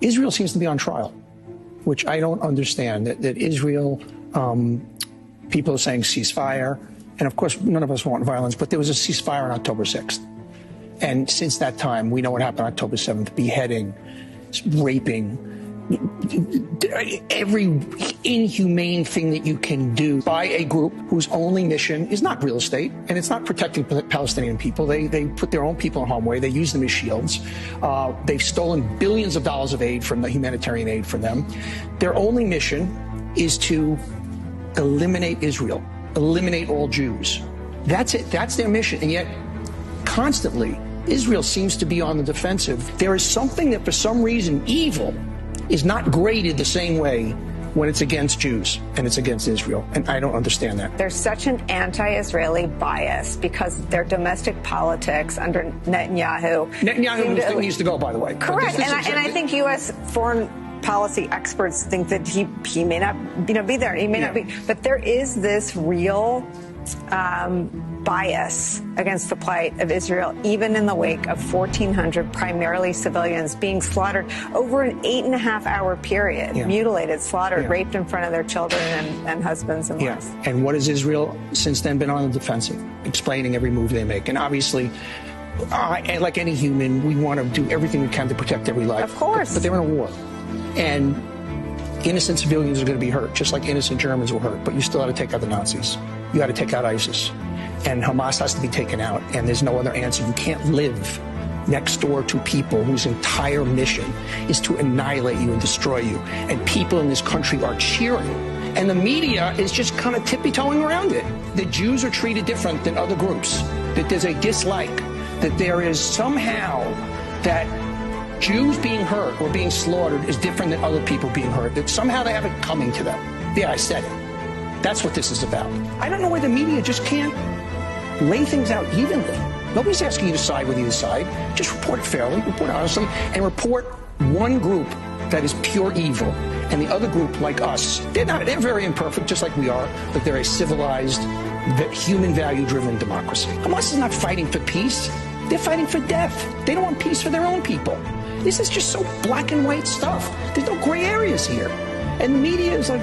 Israel seems to be on trial, which I don't understand. That Israel, people are saying ceasefire, and of course none of us want violence, but there was a ceasefire on October 6th. And since that time, we know what happened on October 7th, beheading, raping, every inhumane thing that you can do by a group whose only mission is not real estate, and it's not protecting Palestinian people. They put their own people in harm's way. They use them as shields. They've stolen billions of dollars of aid from the humanitarian aid from them. Their only mission is to eliminate Israel, eliminate all Jews. That's it. That's their mission. And yet, constantly, Israel seems to be on the defensive. There is something that, for some reason, evil is not graded the same way when it's against Jews and it's against Israel. And I don't understand that. There's such an anti-Israeli bias because their domestic politics under Netanyahu. Netanyahu needs to go, by the way. Correct. And I think U.S. foreign policy experts think that he may not be there. He may not be. But there is this real bias against the plight of Israel, even in the wake of 1,400 primarily civilians being slaughtered over an 8.5-hour period, mutilated, slaughtered, raped in front of their children and husbands and wives. And what has Israel since then been on the defensive, explaining every move they make? And obviously, like any human, we want to do everything we can to protect every life. Of course. But they're in a war. And innocent civilians are going to be hurt, just like innocent Germans were hurt. But you still got to take out the Nazis. You got to take out ISIS. And Hamas has to be taken out. And there's no other answer. You can't live next door to people whose entire mission is to annihilate you and destroy you. And people in this country are cheering. And the media is just kind of tippy-toeing around it. The Jews are treated different than other groups. That there's a dislike. That there is somehow that Jews being hurt or being slaughtered is different than other people being hurt. That somehow they have it coming to them. Yeah, I said it. That's what this is about. I don't know why the media just can't lay things out evenly. Nobody's asking you to side with either side. Just report it fairly, report honestly, and report one group that is pure evil and the other group like us. They're very imperfect, just like we are, but they're a civilized, human value-driven democracy. Hamas is not fighting for peace. They're fighting for death. They don't want peace for their own people. This is just so black and white stuff. There's no gray areas here. And the media is like,